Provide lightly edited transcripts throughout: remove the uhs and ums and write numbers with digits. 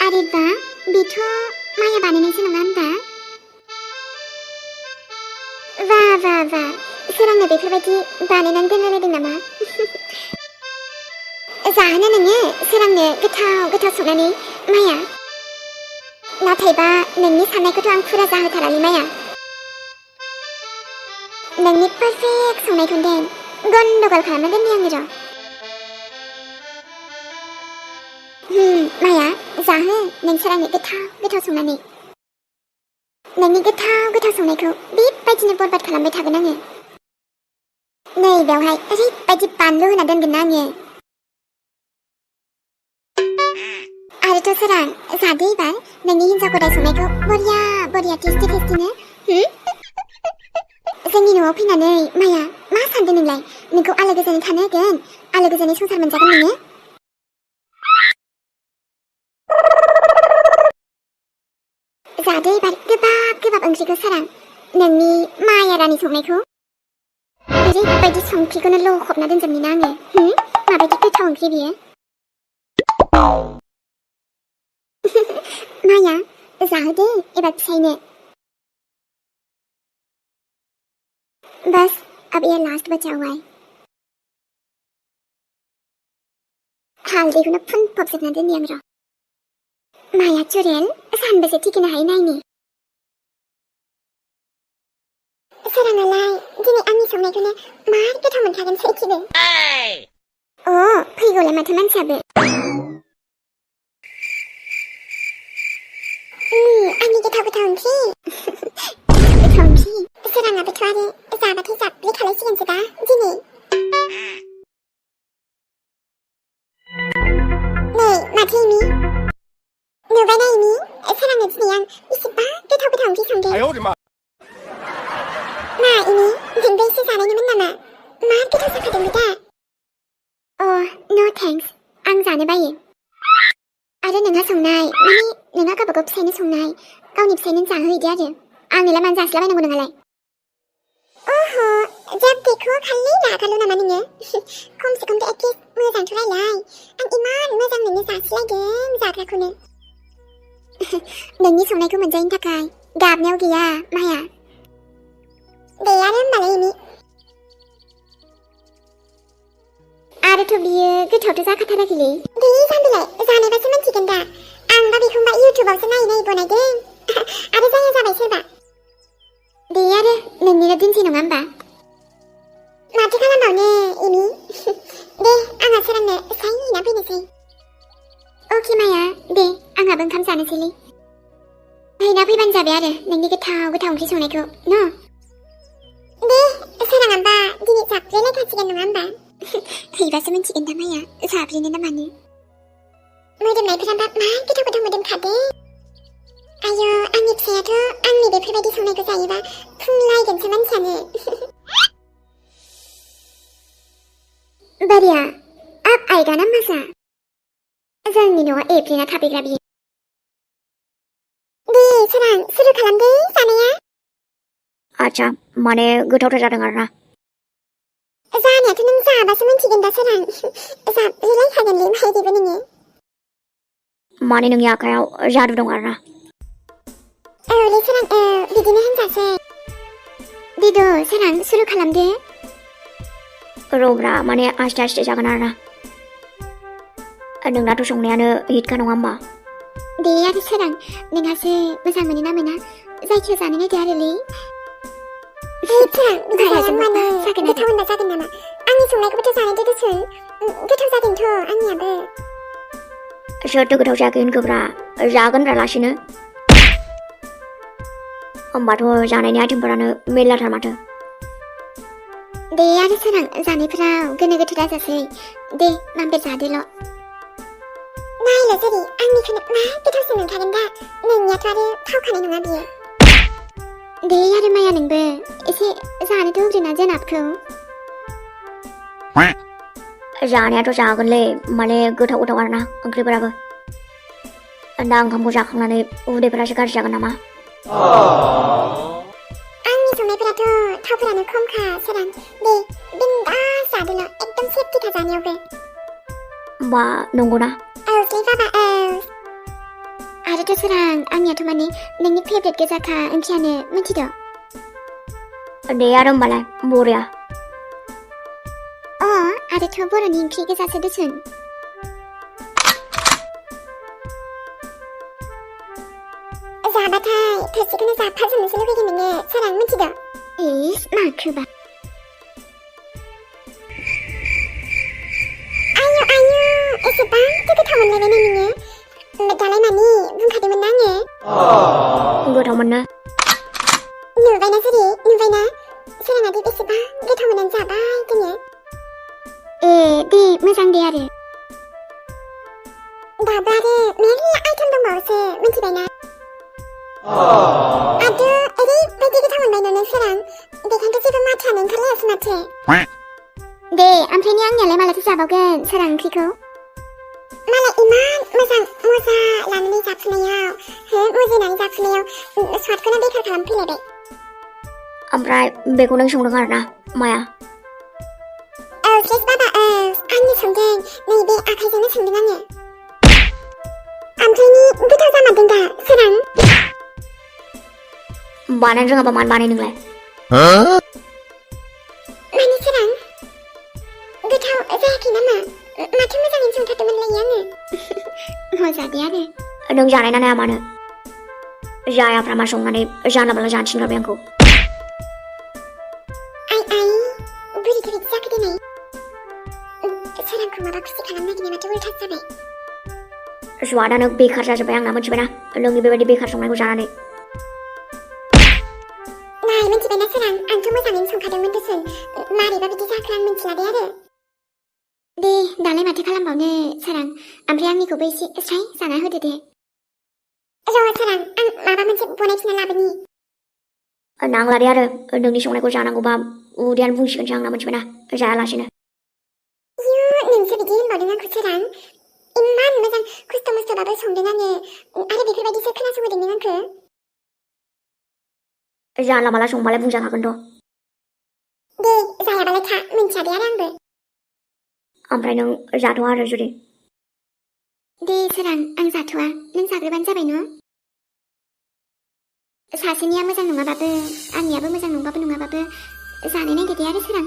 आरेबा बेथ' माया बानायनायसो नङा होनबा? वा सोरांनो बेफोरबायदि बानायनानै दोनलायलायदों नामा? जाहोनो नोङो सोरांनो गोथाव संनानै माया? नाथायबा नोंनि साननायखौथ' आं फुरा जाहोथारालै माया। नोंनि पारफेक्ट संनायखौनो देन गन्डगल खालामना दोननि आङो र'। माया जाहो नों सोरांनो गोथाव संनानै। नोंनि गोथाव संनायखौ बेबायदिनो बरबाद खालामबाय थागोन आङो। नै बेवहाय ओरैबायदि बानलु होना दोनगोन ना आङो। आरोथ' सोरां जादो एबार नोंनि हिन्जाव गदाय संनायखौ बरिया टेस्टिनो। जोंनि न'आव फैनानै माया मा सानदों नोंलाय? नोंखौ आलो गोजोनै थानो होगोन, आलो गोजोनै संसार मोनजागोन नोङो। जादो एबार गोबाब ओंख्रिखौ सोरां नोंनि माया रानि संनायखौ। ओरैबायदि संख्रिखौनो लखबना दोनजोबनि ना आङो। माबायदि गोथाव ओंख्रि बियो। माया जाहोदो एबार फिसायनो। बस अब ये लास्ट बचा हुआ है। हालदैखौनो फुनफबजोबना दोननि आं र'। माया चुरेल सानबेसे थिखोनो हायो नायनि। सोराङालाय दिनै आंनि संनायखौनो मार गोथाव मोनखागोन सैथिबो। फैगौलाय माथो मानसियाबो। आंनि गोथाव ओंख्रि। गोथाव ओंख्रि सोराङाबोथ' आरो जाबाथाय जाब्ले खालायसिगोनसो दा दिनै। नै माथो इमि नुबायना इमि सोरांनो दिनै आं बेसेबा गोथाव ओंख्रि संदों। मा इमि नोंबो एसे जानायनिमोन नामा? मार गोथाव जाखादोंबो दा। नो थेंक्स आं जानो बायो। आरो नोंहा संनाय माने नोंहा गावबागाव फिसायनो संनाय गावनि फिसायनो जाहोहैदो आरो आंनोलाय मानो जासिलाबायनांगौ नोंहालाय। जब देखो खालि रागाल' नामा नोङो? खमसे खम एटलिस्ट मोजांथ' रायलाय। आं इमान मोजां नोंनो जासिलायदों जाग्राखौनो। नोंनि संनायखौ मोनजायैनि थाखाय गाबनायाव गैया माया। दे आरो होमबालाय इमि। आरोथ' बियो गोथावथ' जाखाथाराखैलै। दे जाम्बिलाय जानायबासो मिन्थिगोन दा। आंबा बेखौबा इउटुबावसो नायै बनायदों। आरो जाबाय सोरबा। दे आरो नोंनिनो दिनसै नङा होमबा? माथो खालामबावनो इमि। दे आंहा सोरांनो साइ हैना फैनोसै। अके माया दे आंहाबो ओंखाम जानोसैलै। हैना फैबानो जाबाय आरो नोंनि गोथाव ओंख्रि संनायखौ न'। दे सोराङाबा दिनै जाब्रेलायखासिगोन नङा होमबा? हैबासो मिन्थिगोन दा माया जाब्रेनो ना मानो। मोदोमनायफोराबा मा गोथाव मोदोमखादों। आयो आंनि फिसायाथ' आंनि बेफोरबायदि संनायखौ जायोबा फुंलायगोनसो मानसियानो। बढ़िया अब आएगा ना मजा। जोंनि न'आव एप्रिना थाफैग्रा बियो। दे सोरां सुरु खालामदो जानाया। आच्छा माने गोथावथार जादों आरोना। जानायाथ' नों जाबासो मिन्थिगोन दा सोरां। जाब्रेलायखागोनलै मायदिबो नोङो। माने नोंनि आखायाव जादु दं आरोना। औलै सोरां बिदिनो होनजासै। दिद' सोरां सुरु खालामदो। रब्रा माने आस्ते जागोन आरोना। नोंनाथ' संनायानो हिटखा नङा होमबा? दे आरो सोरां नोंहासो मोजां मोनो ना मोना जायखिया जानो नायदो आरोलै। सोरां बिदि जायामानो गोथाव होनबा जागोन नामा? आंनि संनायखौबोथ' जानो देदोसुन। गोथाव जादोंथ' आंनियाबो। सोरथो गोथाव जायाखै होनखोब्रा जागोन रा लासिनो। होमबाथ' जानायनि आइटेमफोरानो मेरलाथार माथो। दे आरो सोरां जानायफोराव गोनो गोथो दाजासै। दे मामबे जादोल'। नायल' जेरै आंनिखौनो मा गोथावसिन मोनखागोन दा। नोंनियाथ' आरो थावखानाय नङा बियो। दे आरो माया नोंबो एसे जानोथ' होग्रोना जोनाबखौ। जानायाथ' जागोनलै माने गोथाव आरोना ओंख्रिफोराबो। दा ओंखामखौ जाखांनानै उदैफोरासो गाज्रि जागोन नामा? आंनि संनायफोराथ' थावफोरानो खमखा सोरां। दे बिन्दास जादोल' एकदम सेफटिखा जानायावबो। बा नंगौना? औलै बाबा औ। आरोथ' सोरां आंनियाथ' माने नोंनि फेभरेट गोजाखा ओंख्रियानो मिथिद'? दे आरो होमबालाय बरिया। आरोथ' बर'नि ओंख्रि गोजासो दुसुन। जाबाथाय थोरसिखौनो जाफाजोबनोसो लुगैगोन नोङो सोरां मिथिद'? माखोबा आयु एसेबांथो गोथाव मोनलायबाय नोङो। दालाय मानि बुंखादोंमोन ना आङो। गोथाव मोनो। नुबायना जेरै नुबायना सोराङादि बेसेबां गोथाव मोननानै जाबाय दोङो। दे मोजां दे आरो दाबो आरो मेरला आइटेम दंबावोसो मिथिबायना। आदो ओरैबायदि गोथाव मोनबाय नोङो सोरां बेखायनोथ' जेबो माथोआनो ओंखारलायासै माथो। दे ओमफ्रायनो आंनियालाय मालाथो जाबावगोन सोरां ओंख्रिखौ? मालाय इमान मोजां मजा लानानै जाफुनायाव मुजिनानै जाफुनायाव स्वादखौनो बेखार खालामफैलायबाय। ओमफ्राय बेखौ नों संदों आरोना माया? सेस बाबा आंनो संदों नैबे आखाइजोंनो संदों आङो। ओमफ्रायनि गोथाव जामारदों दा सोरां? बानायनो रोङाबा मानो बानाय नोंलाय? माने सोरां गोथाव जायाखै नामा? माथो मोजाङैनो संथारदोंमोनलायो आङो। मजा दे आरो नों जानाय ना नाया मानो? जायाफ्रा मा संनानै जानला मानला जानो थिनग्राबाय आंखौ। आइ बोरैथो बिदि जाखो दिनै? सोरांखौ माबा खुसि खालामनो नागिरनाय माथो उल्थासो जाबाय। स्वादानो बेखार जाजोब्बाय आंना मिथिबायना नोंनि बेबायदि बेखार संनायखौ जानानै। नाय मिथिबायना सोरां आंथ' मोजाङैनो संखादोंमोन दुसुन मारैबा बिदि जाखो आं मिथिला दे आरो। दे दालाय माथो खालामबावनो सोरां ओमफ्राय आंनिखौबो एसे स्राय जाना होदो दे। र' सोरां आं माबा मोनसे बनायफिनना लाबोनि। नांला दे आरो नोंनि संनायखौ जानांगौबा उदैयानो बुंसिगोनसो आंना मिथिबायना जायालासिनो। नोंसो बिदि होनबावदों आंखौ सोरां इमान मोजां खस्थ' मस्थ'बाबो संदों आङो आरो बेफोरबायदिसो खोनासंहोदों नों आंखौ। जानला माला संबालाय बुंजाखागोनथ'। दे जायाबालाय था मिन्थिया दे आरो आंबो। ओमफ्राय नों जाथ'आ आरो जुदि? दे सोरां आं जाथ'आ नों जाग्रोबानो जाबाय न'। सासेनिया मोजां नङाबाबो आंनियाबो मोजां नङाबाबो जानो नायदो दे आरो सोरां।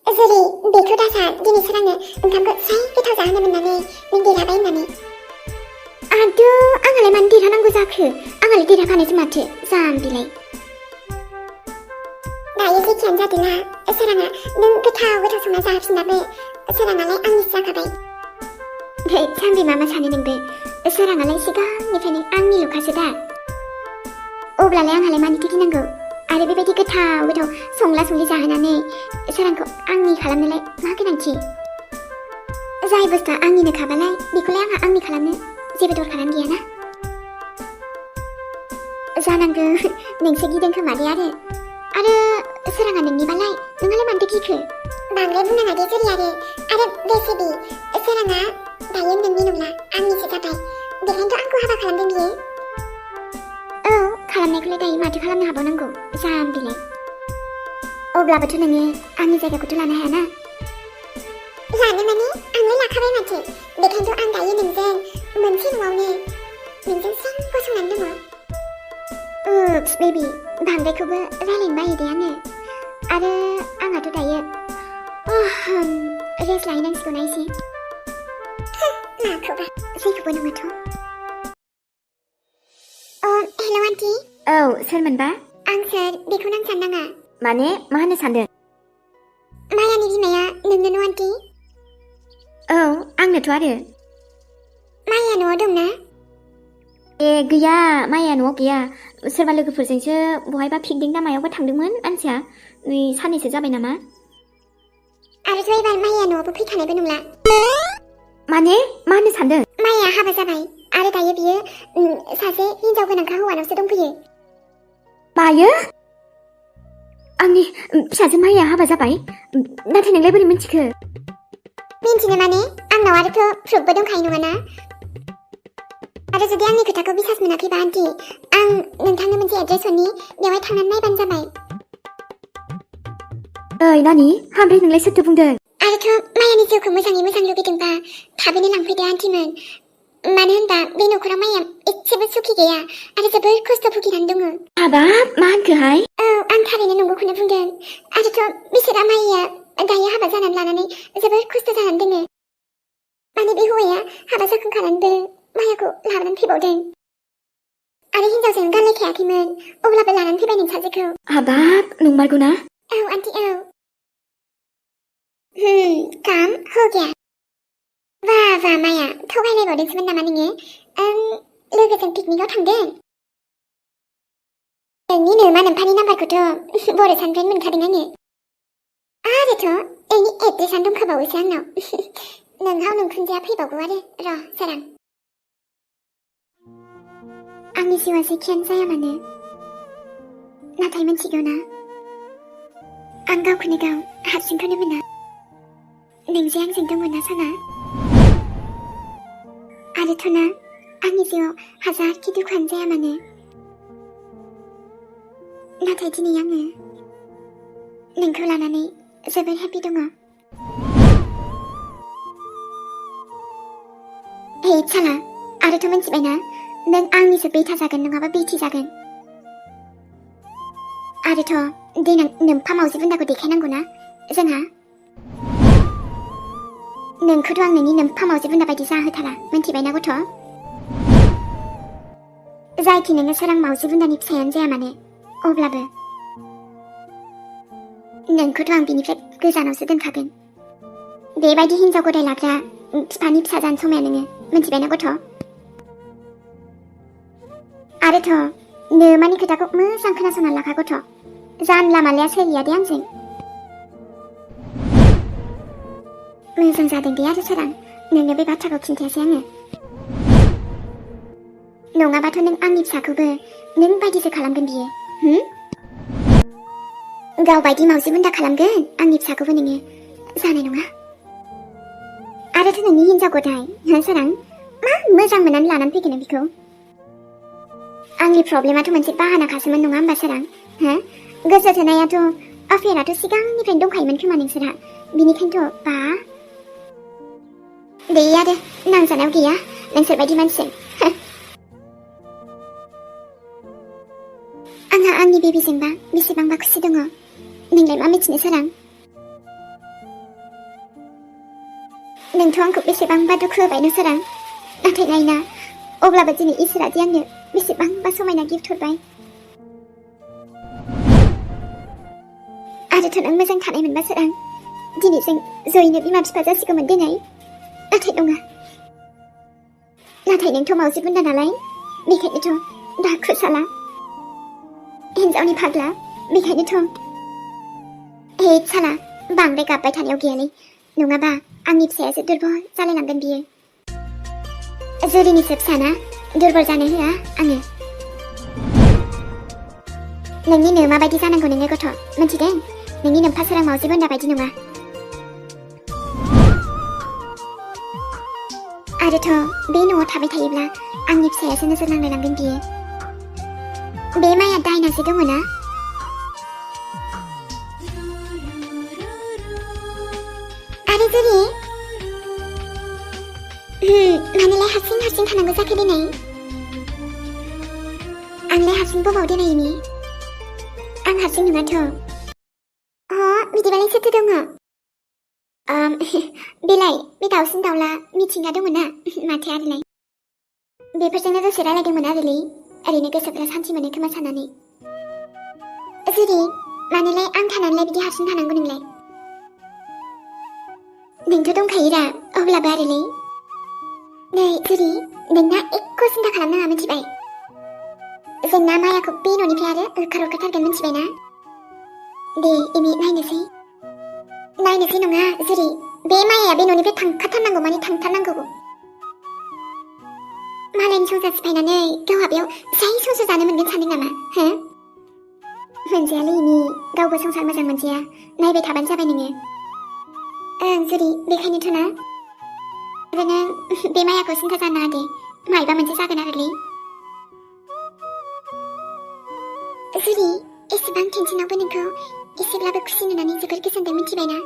जेरै बेखौ दासा दिनै सोरांनो ओंखामखौ स्राय गोथाव जाहोनो मोननानै नों देरहाबाय होननानै। आदो आंहालाय मानो देरहानांगौ जाखो आंहालाय देरहाखानायसो माथो जाम्बिलाय। दायो जेखियानो जादोंना सोराङा नों गोथाव संना जाहोफिनबाबो सोराङालाय आंनिसो जाखाबाय। जाम्बि मा सानो नोंबो सोराङालाय सिगांनिफ्रायनो आंनिल'खासो दा। अब्लालाय आंहालाय मानिथो गिनांगौ आरो बेबायदि गोथाव संला संलि जाहोनानै सोरांखौ आंनि खालामनोलाय मा गोनांथि? जाय बुस्थुआ आंनिनो खाबालाय बेखौलाय आंहा आंनि खालामनो जेबो दरखारानो गैयाना। जानांगौ नोंसो गिदों खोमा दे आरो सोराङा नोंनिबालाय नोंहालाय मानोथो गिखो? बांद्राय बुंनाङा दे जेरै आरो बेसेदि सोराङा दायो नोंनि नंला आंनिसो जाबाय बेखायनोथ' आंखौ हाबा खालामदों बियो। खालामनायखौलाय दायो माथो खालामनो हाबावनांगौ जाम्बिलाय। अब्लाबोथ' नोङो आंनि जायगाखौथ' लानो हायाना। लानो माने आंलाय लाखाबाय माथो बेखायनोथ' आं दायो नोंजों मोनसे न'आवनो नोंजों स्रां गसंनानै दङ। उप्स बेबि बांद्रायखौबो रायलायनो बायो दे आङो आरो आंहाथ' दायो रेस्ट लाहैनांसिगौना एसे। माखौबा जेखौबो नङाथ'। Hello aunty. औ सोरमोनबा? आं सोर बेखौ नों साननाङा। माने मा होननो सानदों? मायानि बिमाया नोंनो न' आन्टी? औ आंनोथ' आरो। माया न'आव दंना? ए गैया माया न'आव गैया सोरबा लोगोफोरजोंसो बहायबा पिकनिक ना मायावबा थांदोंमोन मानसिया नै साननैसो जाबाय नामा। आरोथ' एबार माया न'आवबो फैखानायबो नंला। माने मा होननो सानदों? माया हाबा जाबाय आरो दायो बियो सासे हिनजाव गोनांखा हौवानावसो दंफैयो। मायो? आंनि फिसाजो माया हाबा जाबाय? नाथाय नोंलाय बोरै मिन्थिखो? मिन्थिनो माने आंनाव आरोथ' प्रुफबो दंखायो नङाना। आरो जुदि आंनि खोथाखौ बिसास मोनाखैबा आन्टी आं नोंथांनो मोनसे एड्रेस हरनि बेवहाय थांनानै नायबानो जाबाय। ओइ नानि ओमफ्राय नोंलाय सोरथो बुंदों? आरोथ' आरोथ' मायानि जिउखौ मोजाङै मोजां लुगैदोंबा थाबैनो लांफैदो आन्टिमोन। मानो होनबा बे न'खराव माया एसेबो सुखि गैया आरो जोबोर खस्थ' भुगिनानै दङ। हाबाब मा होनखोहाय? औ आं थारैनो नंगौखौनो बुंदों। आरोथ' बिसोरा माया दायो हाबा जानानै लानानै जोबोर खस्थ' जानानै दङ। माने बे हौवाया हाबा जाखांखानानैबो मायाखौ लानानै फैबावदों आरो हिनजावजों गानलायखायाखैमोन अब्लाबो लानानै फैबाय नोंसाजोखौ। हाबाब नंमारगौ ना? औ आन्टी औ। काम हो गया। वाह वाह माया थगायलायबावदोंसोमोन नामा नोङो? लोगोजों पिकनिकआव थांदों? नोंनि नोमा नोम्फानि नाम्बारखौथ' बर' साननिफ्रायनो मोनखादों आङो। आरोथ' नोंनि एड्रेसआनो दंखाबावोसो आंनाव। नोंहाव नोंखुनजोआ फैबावगौ आरो र' सोरां। आंनि जिउआ जेखियानो जाया मानो नाथाय मिथिगौ ना आं गावखौनो गाव हारसिंखौनो मोना। नोंजे आंजों दङ ना साना। आरोथ' ना आंनि जिउआव हाजारखि दुखुआनो जाया मानो नाथाय दिनै आङो नोंखौ लानानै जोबोर हेपि दङ। हे साला आरोथ' मिथिबायना नों आंनिसो बेथा जागोन नङाबा बेथि जागोन। आरोथ' देनां नोम्फा मावजि बुन्दाखौ देखायनांगौ ना जोंहा। नोंखौथ' आं नोंनि नोम्फा मावजि बुन्दा बायदि जाहोथारा मिन्थिबायना गथ'। जायखि नोङो सोरां मावजि बुन्दानि फिसायानो जाया मानो अब्लाबो नोंखौथ' आं बिनिफ्राय गोजानावसो दोनखागोन। बेबायदि हिन्जाव गदाय लाग्रा बिफानि फिसा जानो समाया नोङो मिन्थिबायना गथ'। आरोथ' नोमानि खोथाखौ मोजां खोनासंना लाखा गथ'। जानला मालाया सोलिया दे आंजों। मोजां जादों दे आरो सोरां नोंनो बे बाथ्राखौ खिन्थायासै आङो। नङाबाथ' नों आंनि फिसाखौबो नों बायदिसो खालामगोन बियो। गाव बायदि मावजि बुन्दा खालामगोन आंनि फिसाखौबो नोङो जानाय नङा। आरोथ' नोंनि हिन्जाव गदाय सोरां मा मोजां मोननानै लानानै फैगोन बिखौ। आंनि प्रब्लेमाथ' मोनसे बाहानाखासोमोन नङा होमबा सोरां। गोसो थोनायाथ' अफेयाराथ' सिगांनिफ्रायनो दंखायोमोन खोमा नोंसोरहा। बिनिखायनोथ' बा दे आरो नांजानायाव गैया नोंसोर बायदि मानसिजों। आंहा आंनि बेबिजोंबा बेसेबांबा खुसि दङ नोंलाय मा मिथिनो सोरां। नोंथ' आंखौ बेसेबांबा दुखु होबाय न सोरां नाथाय नायना अब्लाबो दिनै इसोरा दि आंनो बेसेबांबा समायना गिफ्ट हरबाय। आरोथ' नों मोजां थानाय मोनबा सोरां दिनै जों जयैनो बिमा बिफा जासिगौमोन दिनै। नाथाय नङा। नाथाय नोंथ' मावजि बुन्दा नालाय बेखायनोथ' दाखु साला हिन्जावनि फाग्ला बेखायनोथ'। हे साला बांद्राय गाबबाय थानायाव गैयालै नङाबा आंनि फिसायासो दुरबल जालायलांगोन बियो। जुलिनिसो फिसाना दुरबल जानो होआ आङो। नोंनि नोमा बायदि जानांगौ नोङो गथ' मिन्थिदों। नोंनि नोम्फा सोरां मावजि बुन्दा बायदि नङा। आरोथ' बे न'आव थाबाय थायोब्ला आंनि फिसायासो नोजोर नांलायलांगोन बियो। बे माया दायनासो दङ ना। आरो जुलि मानोलाय हारसिं हारसिं थानांगौ जाखो दिनै? आंलाय हारसिं बबाव दिनैनि? आं हारसिं नङाथ'। बिदिबालाय सोरथो दङ? बेलाय बे दाउसिन दाउला मिथिंगा दङ ना माथो आरोलाय। बेफोरजोंनो दसे रायलायदोंमोन आरोलै ओरैनो गोसोफ्रा सान्थि मोनो खोमा साननानै। जुदि मानोलाय आं थानानैलाय बिदि हारसिं थानांगौ नोंलाय? नोंथ' दंखायो रा अब्लाबो आरोलै। नै जुदि नोंना एख' सिन्था खालामनाङा मिथिबाय। जोंना मायाखौ बे न'निफ्राय आरो होखारहरखाथारगोन मिथिबायना। दे एमि नायनोसै नङा जुदि बे मायाया बे न'निफ्राय थांखाथारनांगौ माने थांथारनांगौ। मालायनि संसार सिफायनानै गावहा बेयाव जाय संसार जानो मोनगोन सानदों नामा मोनजायालै एमि गावबो संसार मोजां मोनजाया नायबाय थाबानो जाबाय नोङो। जुदि बेखायनोथ' ना आरो नों बे मायाखौ सिन्था जानाङा दे मायबा मोनसे जागोन आरोलै। जुदि एसेबां टेनसनावबो नोंखौ एसेब्लाबो खुसि नुनानै जोबोर गोजोनदों मिथिबायना।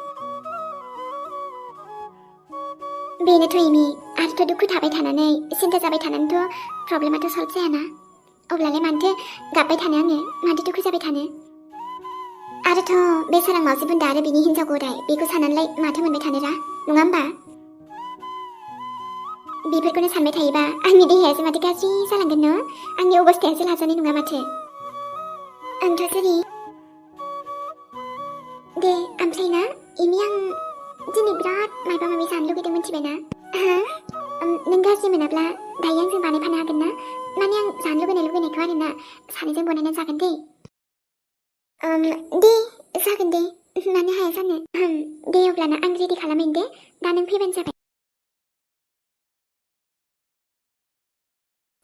बेनोथ' एमि आरोथ' दुखु थाबाय थानानै सिन्था जाबाय थानानैथ' प्रब्लेमाथ' सल्भ जायाना अब्लालाय मानोथो गाबबाय थानो आङो मानोथो दुखु जाबाय थानो आरोथ' बे सोरां मावजि बुन्दा आरो बिनि हिन्जाव गदाय बेखौ साननानैलाय माथो मोनबाय थानोरा नङा होमबा बेफोरखौनो सानबाय थायोबा आंनि देहायासो माथो गाज्रि जालांगोन न आंनि अबस्थायासो लाजानाय नङा माथो आंथ' जेरै दे ओमफ्राय ना एमि आं दिनै बिराद माबा माबि जानो लुगैदों मिथिबायना नों गाज्रि मोनाब्ला दायो आंजों बानायफानो हागोन ना माने आं जानो लुगैनायखौ आरोना सानैजों बनायना जागोन दे दे जागोन दे मानो हाया जानो दे अब्लाना आं रेडि खालामैनो दे दा नों फैबानो जाबाय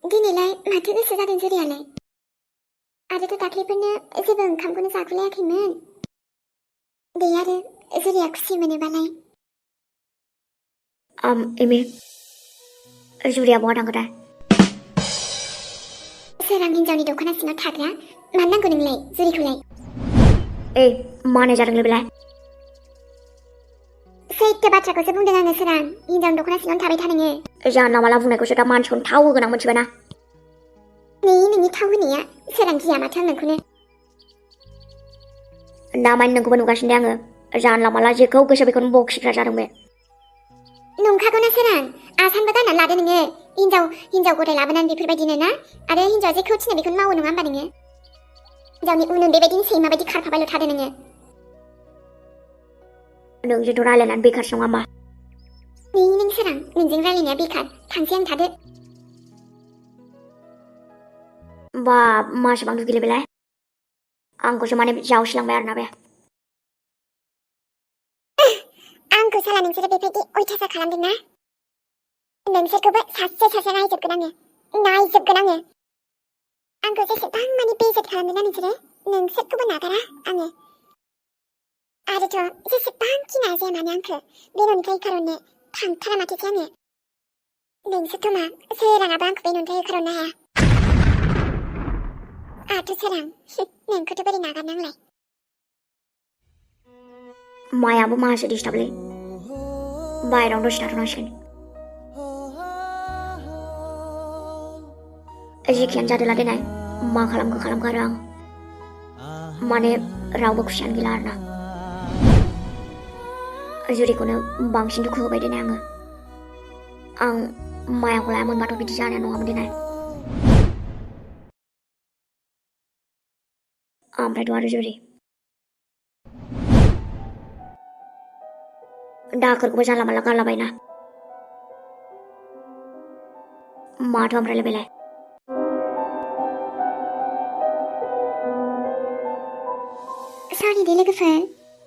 दिनैलाय माथो गोसो जादों जुरियालाय आरोथ' दाख्लैफोरनो जेबो ओंखामखौनो जागुलायाखैमोन दे आरो जुरिया खुसि मोनोबालाय एमि जुरिया बहा थांखो दा सोरां हिन्जावनि दख'ना सिङाव थाग्रा मानो नांगौ नोंलाय जुरिखौलाय मानो जादोंलै बेलाय सैथो बाथ्राखौसो बुंदों आङो सोरां हिन्जावनि दख'ना सिङावनो थाबाय था नोङो जानला माला बुंनायखौसो दा मानसिखौनो थाव होगोन आं मिथिबायना नोंनि थाव होनाया सोरां गिया माथो आं नोंखौनो दा मानि नोंखौबो नुगासिनो दे आङो जानला माला जेखौ गोसो बेखौनो बखिग्रा जादों बे नंखागौना सोरां आसानबो गाननानै लादो नोङो हिन्जाव गदाय लाबोनानै बेफोरबायदिनो ना आरो हिन्जावा जेखौ थिनो बेखौनो मावो नङा होमबा नोङो हिन्जावनि उन बेबायदिनो सैमा बायदि खारफाबायल' थादो नोङो नोंजोंथ' रायलायनानै बेखारसो नङा होमबा नों सोरां नोंजों रायलायनाया बेखार थांसै आं थादो बा मासेबां दुगिले बेलाय आंखौसो माने जावसिलांबाय आरोना बे आंखौ साला नोंसोरो बेबायदि अयथासार खालामदोंना नोंसोरखौबो सासे नायजोबगोन आङो आंखौ जेसेबां माने बेइज्जत खालामदोंना नोंसोरखौबो नागारा आङो आरोथ' जेसेबांखि नाजाया मानो आंखौ बे न'निफ्राय होखारहरनो थांथारा माथोसै आङो नोंसोरथ' मा सोराङाबो आंखौ बे न'निफ्राय होखारहरनो हाया आंथ' सोरां नोंखौथ' बोरै नागारनांलाय मायाबो मासे डिस्टार्बलै बाहेरायावनो दसे थाथ'नांसिगोन जेखियानो जादोला देनाय मा खालामखो आरो आं माने रावबो खुसियानो गैला आरोना जुरिखौनो बांसिन दुखु होबाय देनाय आं मायाखौ लायामोनबाथ' बिदि जानाय नङामोन देनाय ओमफ्रायथ' आरो जुरि दाखोरखौबो जानला मानला गारलाबायना माथो ओमफ्रायलाय बेलाय सरि दे लोगोफोर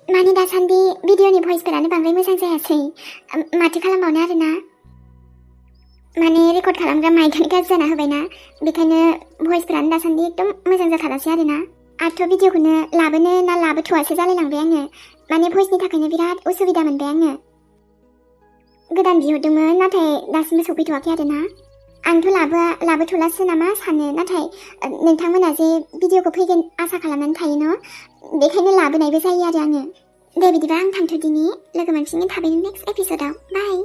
माने दासान्दि भिडिअनि भइसफोरानो बांद्राय मोजां जायासै माथो खालामबावनो आरोना माने रेकर्ड खालामग्रा माइकआनो गाज्रि जाना होबायना बेखायनो भइसफोरानो दासान्दि एकदम मोजां जाथारासै आरोना आरोथ' भिडिअखौनो लाबोनो ना लाबोथ'वासो जालायलांबाय आङो माने भइसनि थाखायनो बिराद उसुबिदा मोनबाय आङो गोदान बिहरदोंमोन नाथाय दासिमबो सफैथ'वाखै आरोना आंथ' लाबोथ'लासो नामा सानो नाथाय नोंथांमोना जे भिडिअखौ फैगोन आसा खालामनानै थायो न' बेखायनो लाबोनायबो जायो आरो आङो दे बिदिबा आं थांथ'दिनि लोगो मोनफिनगोन थाबैनो नेक्स्ट एपिसोडाव बाय